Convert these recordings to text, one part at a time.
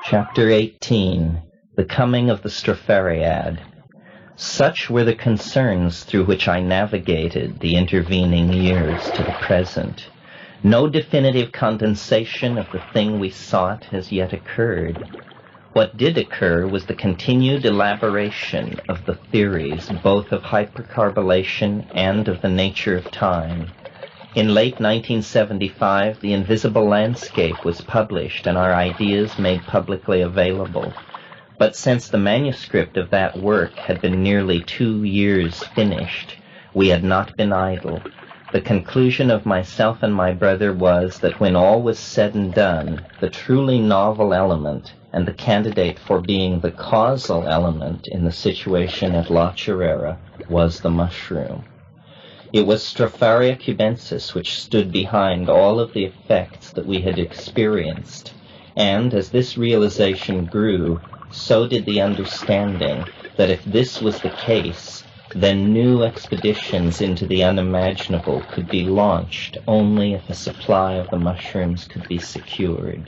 Chapter 18. The Coming of the Strophariad. Such were the concerns through which I navigated the intervening years to the present. No definitive condensation of the thing we sought has yet occurred. What did occur was the continued elaboration of the theories both of hypercarbylation and of the nature of time. In late 1975, The Invisible Landscape was published and our ideas made publicly available. But since the manuscript of that work had been nearly 2 years finished, we had not been idle. The conclusion of myself and my brother was that when all was said and done, the truly novel element and the candidate for being the causal element in the situation at La Chirera was the mushroom. It was Stropharia cubensis which stood behind all of the effects that we had experienced, and as this realization grew, so did the understanding that if this was the case, then new expeditions into the unimaginable could be launched only if a supply of the mushrooms could be secured.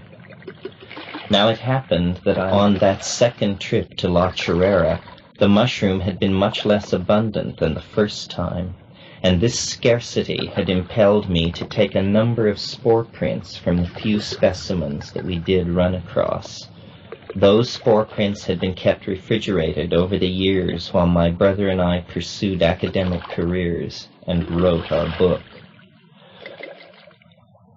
Now it happened that on that second trip to La Chirera, the mushroom had been much less abundant than the first time, and this scarcity had impelled me to take a number of spore prints from the few specimens that we did run across. Those spore prints had been kept refrigerated over the years while my brother and I pursued academic careers and wrote our book.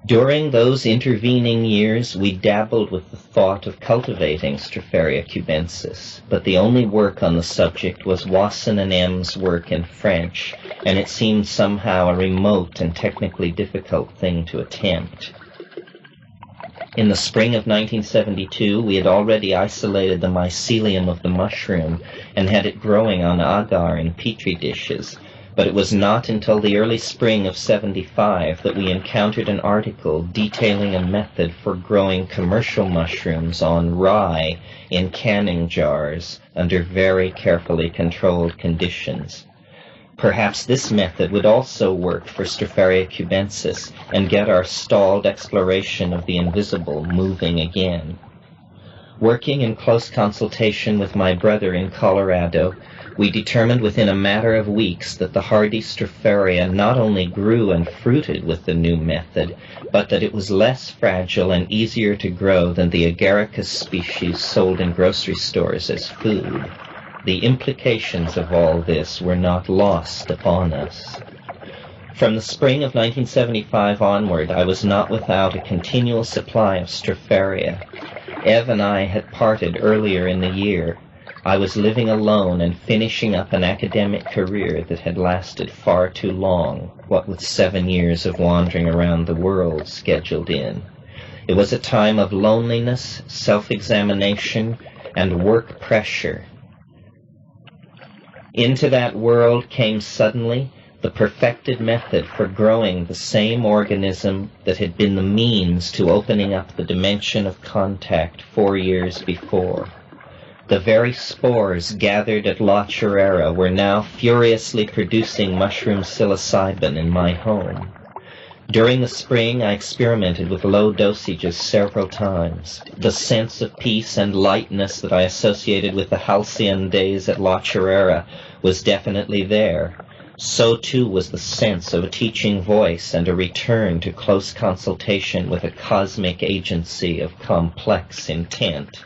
During those intervening years, we dabbled with the thought of cultivating Stropharia cubensis, but the only work on the subject was Wasson and M's work in French, and it seemed somehow a remote and technically difficult thing to attempt. In the spring of 1972, we had already isolated the mycelium of the mushroom and had it growing on agar in petri dishes, but it was not until the early spring of '75 that we encountered an article detailing a method for growing commercial mushrooms on rye in canning jars under very carefully controlled conditions. Perhaps this method would also work for Stropharia cubensis and get our stalled exploration of the invisible moving again. Working in close consultation with my brother in Colorado, we determined within a matter of weeks that the hardy Stropharia not only grew and fruited with the new method, but that it was less fragile and easier to grow than the agaricus species sold in grocery stores as food. The implications of all this were not lost upon us. From the spring of 1975 onward, I was not without a continual supply of Stropharia. Ev and I had parted earlier in the year. I was living alone and finishing up an academic career that had lasted far too long, what with 7 years of wandering around the world scheduled in. It was a time of loneliness, self-examination, and work pressure. Into that world came suddenly the perfected method for growing the same organism that had been the means to opening up the dimension of contact 4 years before. The very spores gathered at La Chirera were now furiously producing mushroom psilocybin in my home. During the spring, I experimented with low dosages several times. The sense of peace and lightness that I associated with the halcyon days at La Chirera was definitely there. So too was the sense of a teaching voice and a return to close consultation with a cosmic agency of complex intent.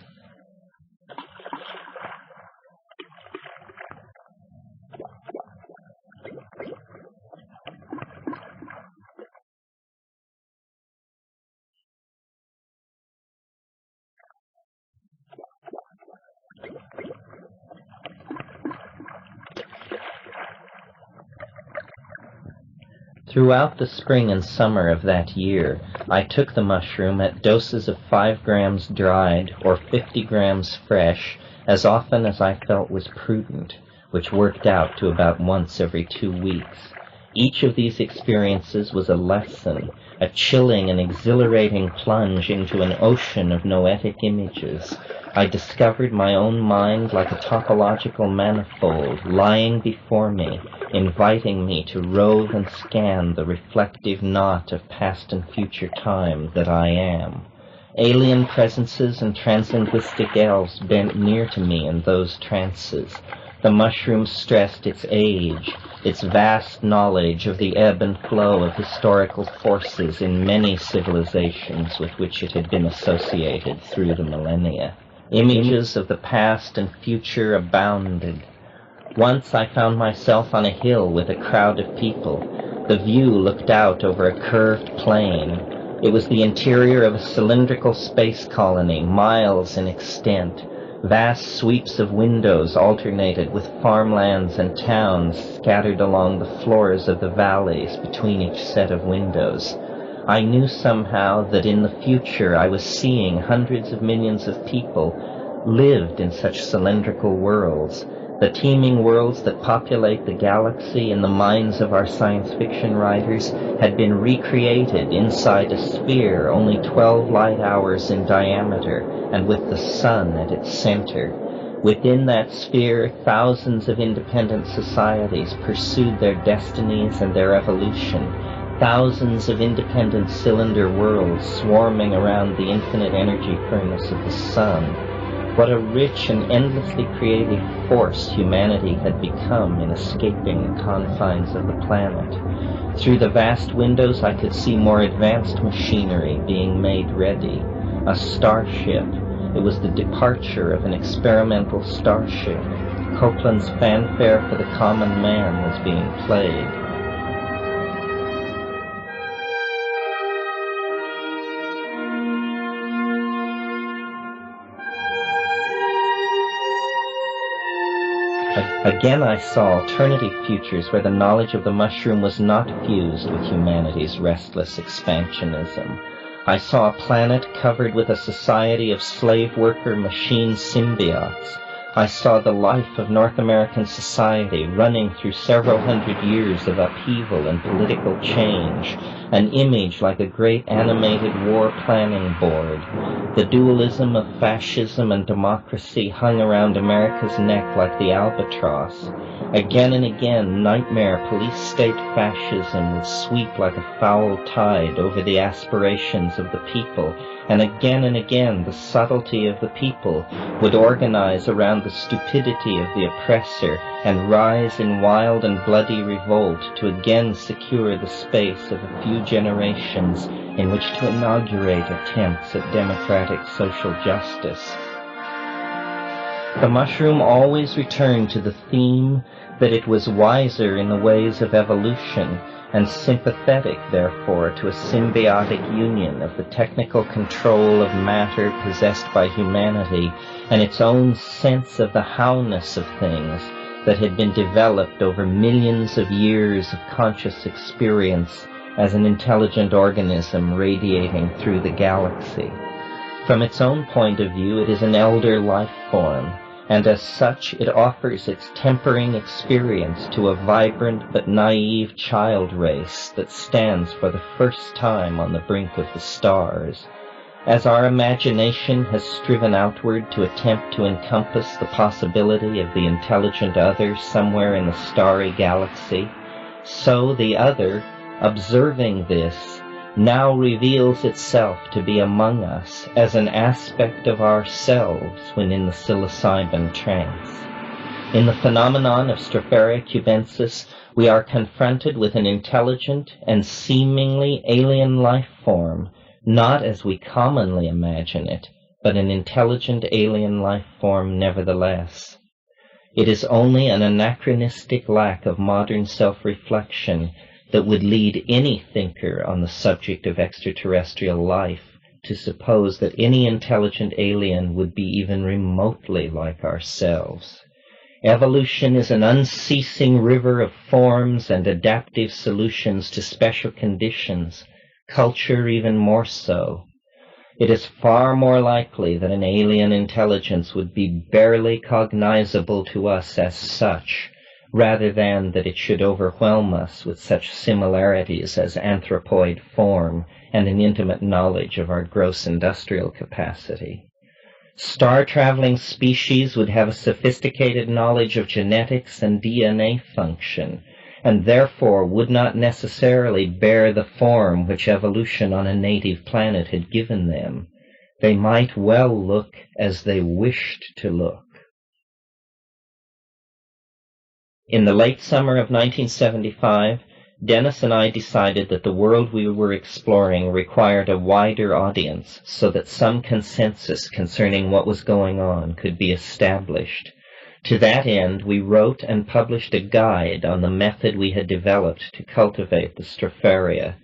Throughout the spring and summer of that year, I took the mushroom at doses of 5 grams dried or 50 grams fresh as often as I felt was prudent, which worked out to about once every 2 weeks. Each of these experiences was a lesson, a chilling and exhilarating plunge into an ocean of noetic images. I discovered my own mind like a topological manifold lying before me, inviting me to rove and scan the reflective knot of past and future time that I am. Alien presences and translinguistic elves bent near to me in those trances. The mushroom stressed its age, its vast knowledge of the ebb and flow of historical forces in many civilizations with which it had been associated through the millennia. Images of the past and future abounded. Once I found myself on a hill with a crowd of people. The view looked out over a curved plain. It was the interior of a cylindrical space colony, miles in extent. Vast sweeps of windows alternated with farmlands and towns scattered along the floors of the valleys between each set of windows. I knew somehow that in the future I was seeing hundreds of millions of people lived in such cylindrical worlds. The teeming worlds that populate the galaxy in the minds of our science fiction writers had been recreated inside a sphere only 12 light hours in diameter and with the sun at its center. Within that sphere, thousands of independent societies pursued their destinies and their evolution. Thousands of independent cylinder worlds swarming around the infinite energy furnace of the sun. What a rich and endlessly creative force humanity had become in escaping the confines of the planet. Through the vast windows I could see more advanced machinery being made ready. A starship. It was the departure of an experimental starship. Copeland's fanfare for the common man was being played. Again I saw alternative futures where the knowledge of the mushroom was not fused with humanity's restless expansionism. I saw a planet covered with a society of slave worker machine symbiotes. I saw the life of North American society running through several hundred years of upheaval and political change, an image like a great animated war planning board. The dualism of fascism and democracy hung around America's neck like the albatross. Again and again, nightmare police-state fascism would sweep like a foul tide over the aspirations of the people, and again, the subtlety of the people would organize around the stupidity of the oppressor and rise in wild and bloody revolt to again secure the space of a few generations in which to inaugurate attempts at democratic social justice. The mushroom always returned to the theme that it was wiser in the ways of evolution and sympathetic, therefore, to a symbiotic union of the technical control of matter possessed by humanity and its own sense of the how-ness of things that had been developed over millions of years of conscious experience as an intelligent organism radiating through the galaxy. From its own point of view, it is an elder life form, and as such it offers its tempering experience to a vibrant but naive child race that stands for the first time on the brink of the stars. As our imagination has striven outward to attempt to encompass the possibility of the intelligent other somewhere in the starry galaxy, so the other, observing this, now reveals itself to be among us as an aspect of ourselves when in the psilocybin trance. In the phenomenon of Stropharia cubensis, we are confronted with an intelligent and seemingly alien life form, not as we commonly imagine it, but an intelligent alien life form nevertheless. It is only an anachronistic lack of modern self-reflection that would lead any thinker on the subject of extraterrestrial life to suppose that any intelligent alien would be even remotely like ourselves. Evolution is an unceasing river of forms and adaptive solutions to special conditions, culture even more so. It is far more likely that an alien intelligence would be barely cognizable to us as such, rather than that it should overwhelm us with such similarities as anthropoid form and an intimate knowledge of our gross industrial capacity. Star-traveling species would have a sophisticated knowledge of genetics and DNA function, and therefore would not necessarily bear the form which evolution on a native planet had given them. They might well look as they wished to look. In the late summer of 1975, Dennis and I decided that the world we were exploring required a wider audience so that some consensus concerning what was going on could be established. To that end, we wrote and published a guide on the method we had developed to cultivate the Stropharia.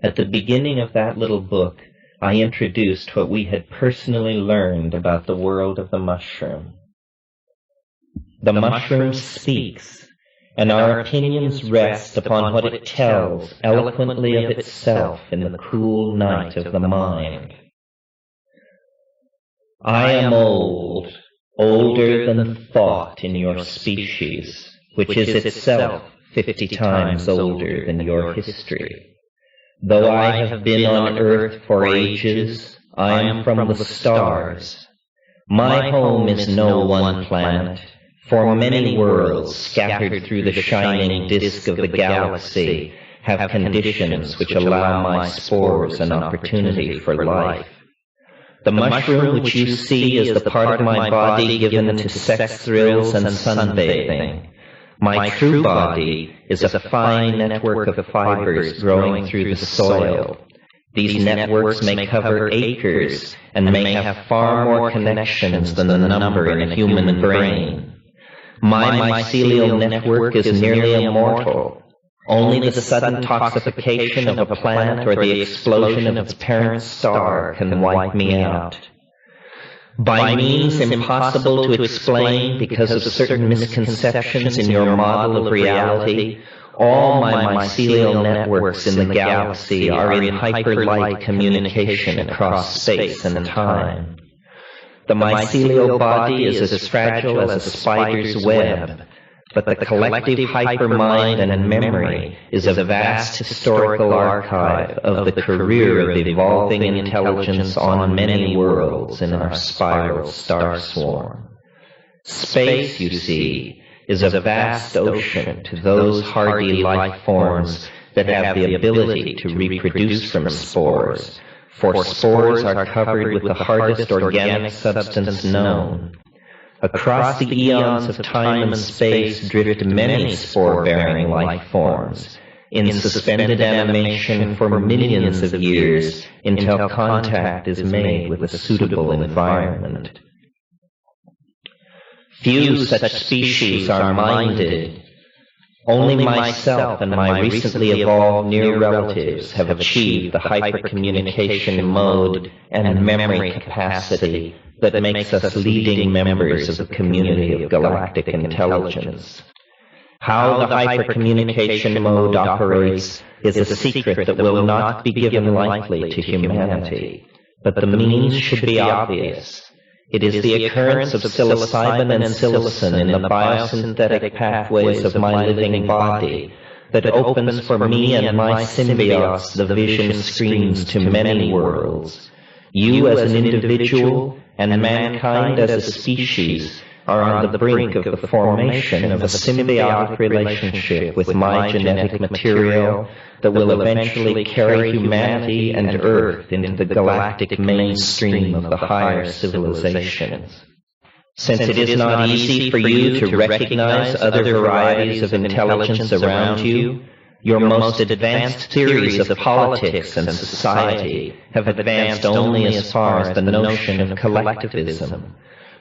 At the beginning of that little book, I introduced what we had personally learned about the world of the mushroom. The mushroom speaks, and our opinions rest upon what it tells eloquently of itself in the cool night of the mind. I am old, older than thought in your species, which is itself 50 times older than your history. Though I have been on earth for ages, I am from the stars. My home is no one planet, for many worlds scattered through the shining disk of the galaxy have conditions which allow my spores an opportunity for life. The mushroom which you see is the part of my body given to sex thrills and sunbathing. My true body is a fine network of fibers growing through the soil. These networks may cover acres and may have far more connections than the number in a human brain. My mycelial network is nearly immortal. Only the sudden toxification of a planet or the explosion of its parent star can wipe me out. By means impossible to explain because of certain misconceptions in your model of reality, all my mycelial networks in the galaxy are in hyperlight communication across space and time. The mycelial body is as fragile as a spider's web, but the collective hypermind and memory is a vast historical archive of the career of evolving intelligence on many worlds in our spiral star swarm. Space, you see, is a vast ocean to those hardy life forms that have the ability to reproduce from spores, for spores are covered with the hardest organic substance known. Across the eons of time and space drift many spore-bearing life forms, in suspended animation for millions of years until contact is made with a suitable environment. Few such species are minded. Only myself and my recently evolved near relatives have achieved the hypercommunication mode and memory capacity that makes us leading members of the community of galactic intelligence. How the hypercommunication mode operates is a secret that will not be given lightly to humanity, but the means should be obvious. It is the occurrence of psilocybin and psilocin in the biosynthetic pathways of my living body that opens for me and my symbiotes the vision screens to many worlds. You as an individual and mankind as a species are on the brink of the formation of a symbiotic relationship with my genetic material that will eventually carry humanity and Earth into the galactic mainstream of the higher civilizations. Since it is not easy for you to recognize other varieties of intelligence around you, your most advanced theories of politics and society have advanced only as far as the notion of collectivism.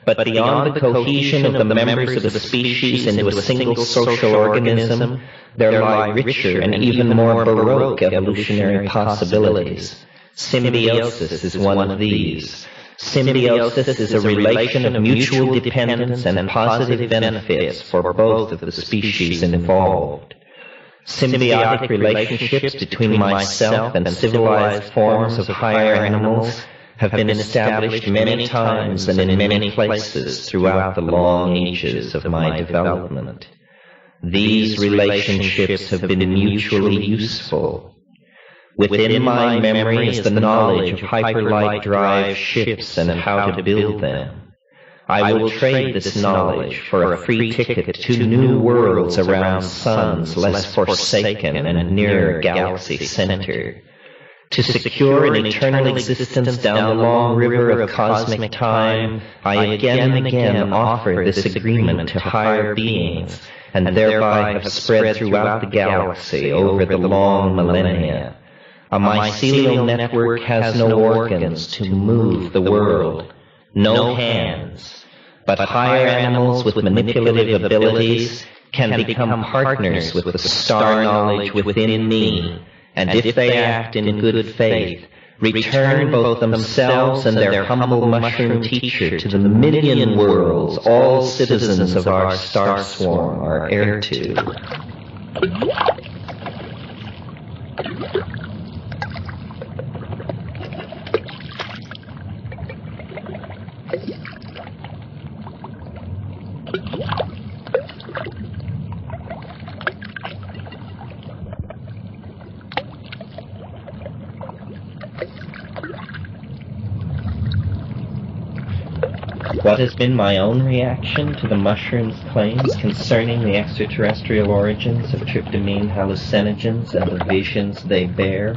But beyond the cohesion of the members of the species into a single social organism, there lie richer and even more baroque evolutionary possibilities. Symbiosis is one of these. Symbiosis is a relation of mutual dependence and positive benefits for both of the species involved. Symbiotic relationships between myself and civilized forms of higher animals have been established many times and in many places throughout the long ages of my development. These relationships have been mutually useful. Within my memory is the knowledge of hyperlight drive ships and how to build them. I will trade this knowledge for a free ticket to new worlds around suns less forsaken and nearer galaxy center. To secure an eternal existence down the long river of cosmic time, I again and again offer this agreement to higher beings, and thereby have spread throughout the galaxy over the long millennia. A mycelial network has no organs to move the world, no hands, but higher animals with manipulative abilities can become partners with the star knowledge within me, and if they act in good faith, return both themselves and their humble mushroom teacher to the million worlds all citizens of our star swarm are heir to. What has been my own reaction to the mushroom's claims concerning the extraterrestrial origins of tryptamine hallucinogens and the visions they bear?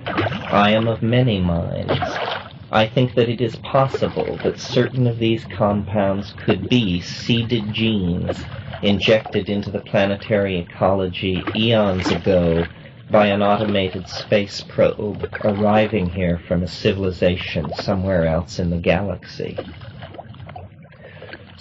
I am of many minds. I think that it is possible that certain of these compounds could be seeded genes injected into the planetary ecology eons ago by an automated space probe arriving here from a civilization somewhere else in the galaxy.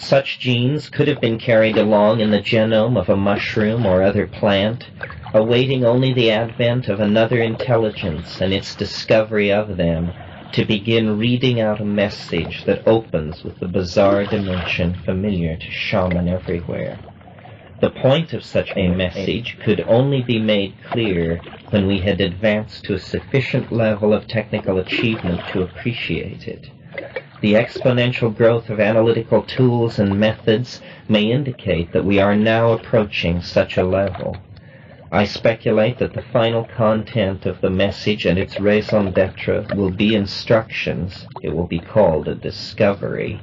Such genes could have been carried along in the genome of a mushroom or other plant, awaiting only the advent of another intelligence and its discovery of them to begin reading out a message that opens with the bizarre dimension familiar to shaman everywhere. The point of such a message could only be made clear when we had advanced to a sufficient level of technical achievement to appreciate it. The exponential growth of analytical tools and methods may indicate that we are now approaching such a level. I speculate that the final content of the message and its raison d'etre will be instructions, it will be called a discovery,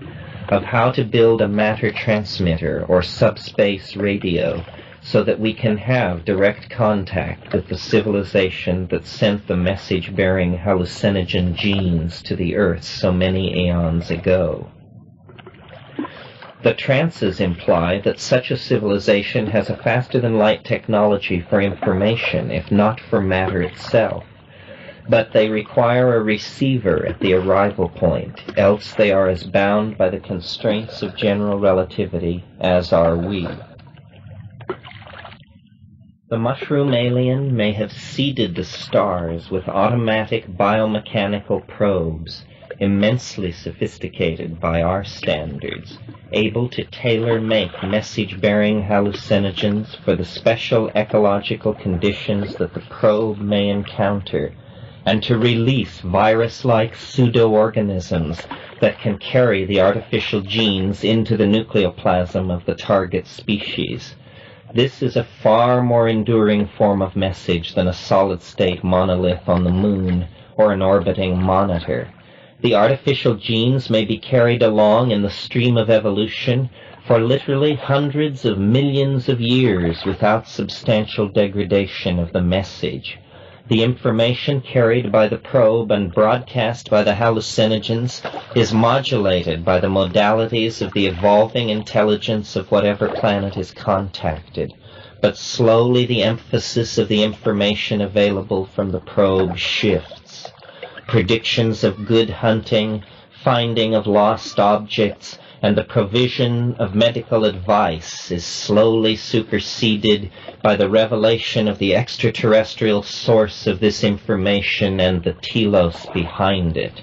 of how to build a matter transmitter or subspace radio so that we can have direct contact with the civilization that sent the message-bearing hallucinogen genes to the Earth so many eons ago. The trances imply that such a civilization has a faster-than-light technology for information, if not for matter itself. But they require a receiver at the arrival point, else they are as bound by the constraints of general relativity as are we. The mushroom alien may have seeded the stars with automatic biomechanical probes, immensely sophisticated by our standards, able to tailor-make message-bearing hallucinogens for the special ecological conditions that the probe may encounter, and to release virus-like pseudo-organisms that can carry the artificial genes into the nucleoplasm of the target species. This is a far more enduring form of message than a solid-state monolith on the moon or an orbiting monitor. The artificial genes may be carried along in the stream of evolution for literally hundreds of millions of years without substantial degradation of the message. The information carried by the probe and broadcast by the hallucinogens is modulated by the modalities of the evolving intelligence of whatever planet is contacted, but slowly the emphasis of the information available from the probe shifts. Predictions of good hunting, finding of lost objects, and the provision of medical advice is slowly superseded by the revelation of the extraterrestrial source of this information and the telos behind it,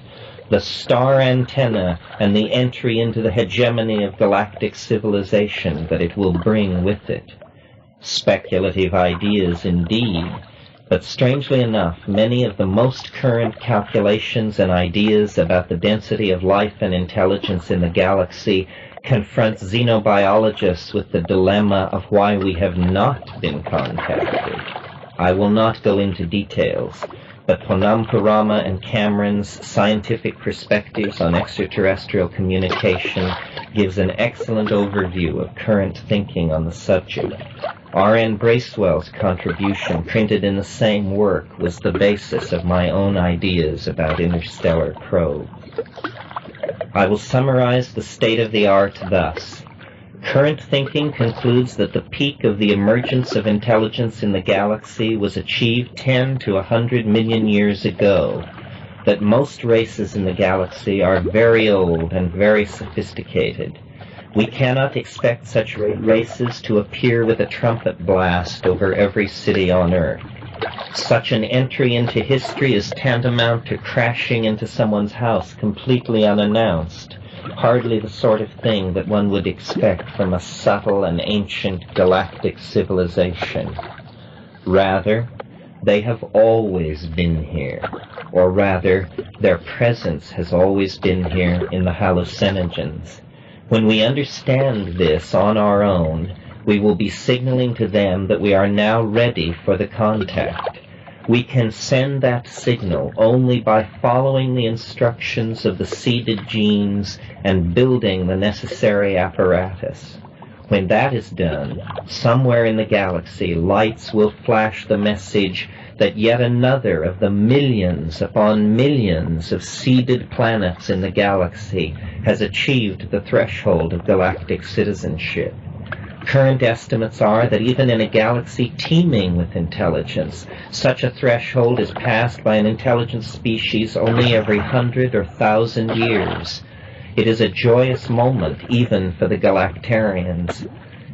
the star antenna and the entry into the hegemony of galactic civilization that it will bring with it. Speculative ideas indeed, but strangely enough, many of the most current calculations and ideas about the density of life and intelligence in the galaxy confront xenobiologists with the dilemma of why we have not been contacted. I will not go into details, but Ponampurama and Cameron's scientific perspectives on extraterrestrial communication gives an excellent overview of current thinking on the subject. R.N. Bracewell's contribution, printed in the same work, was the basis of my own ideas about interstellar probes. I will summarize the state of the art thus. Current thinking concludes that the peak of the emergence of intelligence in the galaxy was achieved 10 to 100 million years ago, that most races in the galaxy are very old and very sophisticated. We cannot expect such races to appear with a trumpet blast over every city on Earth. Such an entry into history is tantamount to crashing into someone's house completely unannounced, hardly the sort of thing that one would expect from a subtle and ancient galactic civilization. Rather, they have always been here, or rather, their presence has always been here in the Hallucinations. When we understand this on our own, we will be signaling to them that we are now ready for the contact. We can send that signal only by following the instructions of the seeded genes and building the necessary apparatus. When that is done, somewhere in the galaxy, lights will flash the message that yet another of the millions upon millions of seeded planets in the galaxy has achieved the threshold of galactic citizenship. Current estimates are that even in a galaxy teeming with intelligence, such a threshold is passed by an intelligent species only every 100 or 1,000 years. It is a joyous moment even for the galactarians.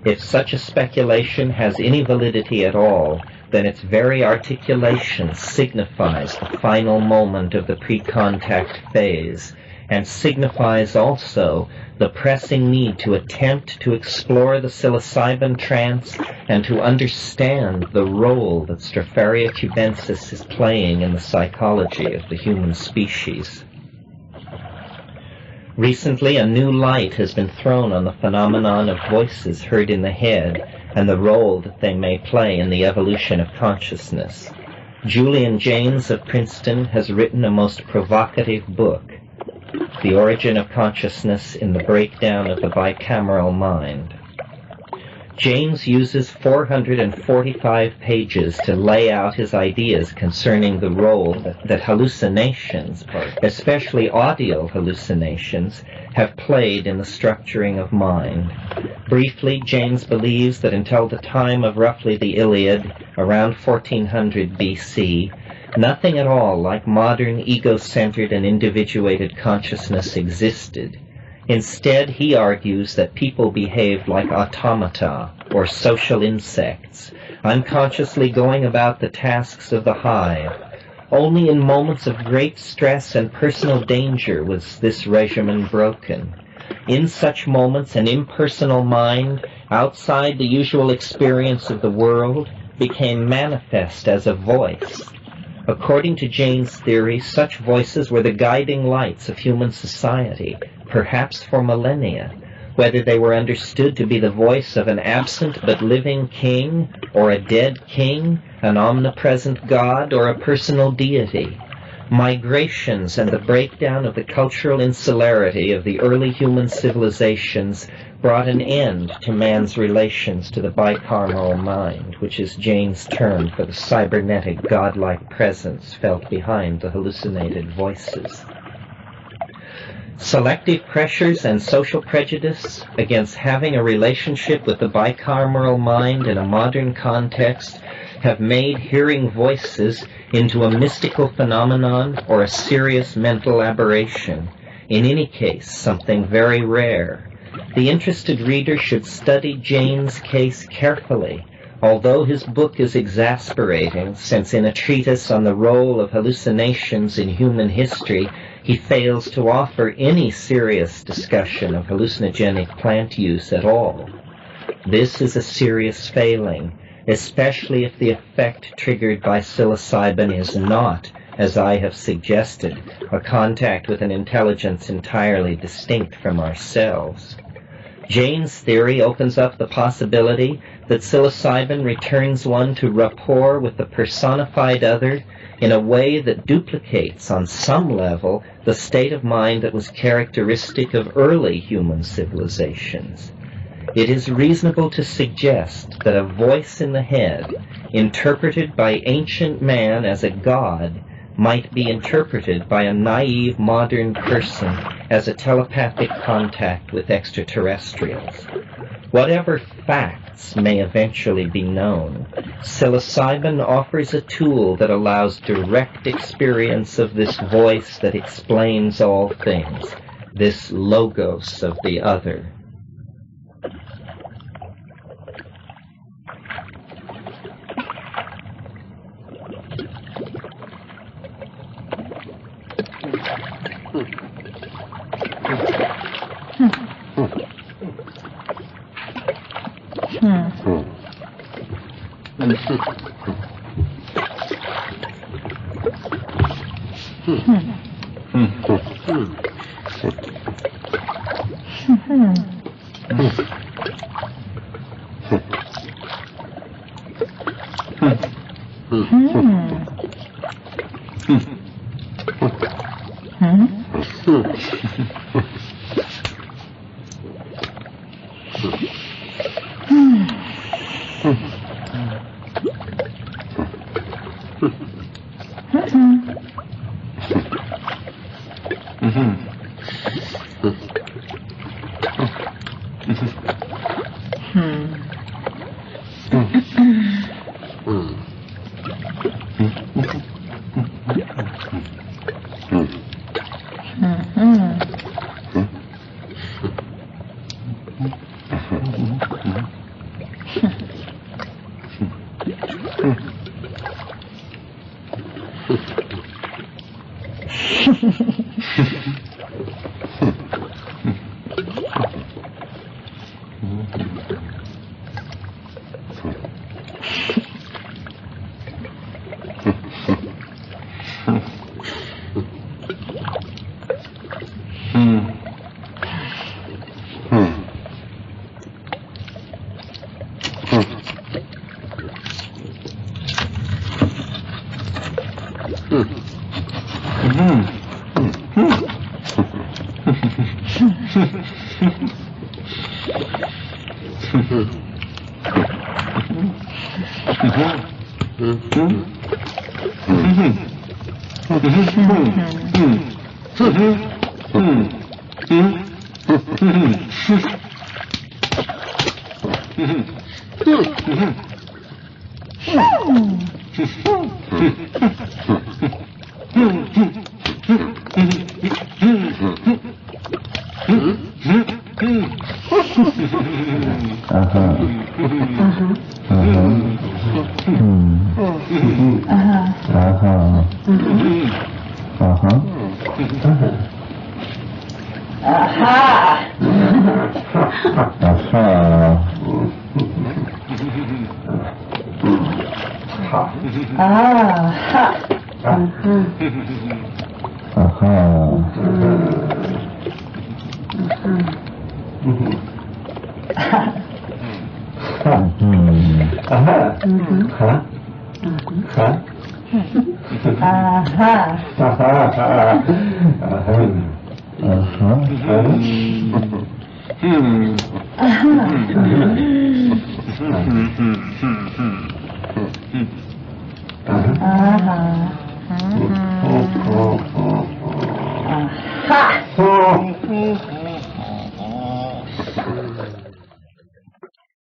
If such a speculation has any validity at all, then its very articulation signifies the final moment of the pre-contact phase, and signifies also the pressing need to attempt to explore the psilocybin trance and to understand the role that Strophariad cubensis is playing in the psychology of the human species. Recently, a new light has been thrown on the phenomenon of voices heard in the head and the role that they may play in the evolution of consciousness. Julian Jaynes of Princeton has written a most provocative book, The Origin of Consciousness in the Breakdown of the Bicameral Mind. Jaynes uses 445 pages to lay out his ideas concerning the role that hallucinations, especially audio hallucinations, have played in the structuring of mind. Briefly, Jaynes believes that until the time of roughly the Iliad, around 1400 BC, nothing at all like modern ego-centered and individuated consciousness existed. Instead, he argues that people behaved like automata, or social insects, unconsciously going about the tasks of the hive. Only in moments of great stress and personal danger was this regimen broken. In such moments, an impersonal mind, outside the usual experience of the world, became manifest as a voice. According to Jaynes' theory, such voices were the guiding lights of human society, perhaps for millennia, whether they were understood to be the voice of an absent but living king, or a dead king, an omnipresent god, or a personal deity. Migrations and the breakdown of the cultural insularity of the early human civilizations brought an end to man's relations to the bicameral mind, which is Jaynes' term for the cybernetic godlike presence felt behind the hallucinated voices. Selective pressures and social prejudice against having a relationship with the bicameral mind in a modern context have made hearing voices into a mystical phenomenon or a serious mental aberration, in any case something very rare. The interested reader should study Jaynes' case carefully, although his book is exasperating, since in a treatise on the role of hallucinations in human history, he fails to offer any serious discussion of hallucinogenic plant use at all. This is a serious failing, especially if the effect triggered by psilocybin is not, as I have suggested, a contact with an intelligence entirely distinct from ourselves. Jaynes' theory opens up the possibility that psilocybin returns one to rapport with the personified other in a way that duplicates on some level the state of mind that was characteristic of early human civilizations. it is reasonable to suggest that a voice in the head, interpreted by ancient man as a god, might be interpreted by a naive modern person as a telepathic contact with extraterrestrials. Whatever facts may eventually be known, psilocybin offers a tool that allows direct experience of this voice that explains all things, this logos of the other.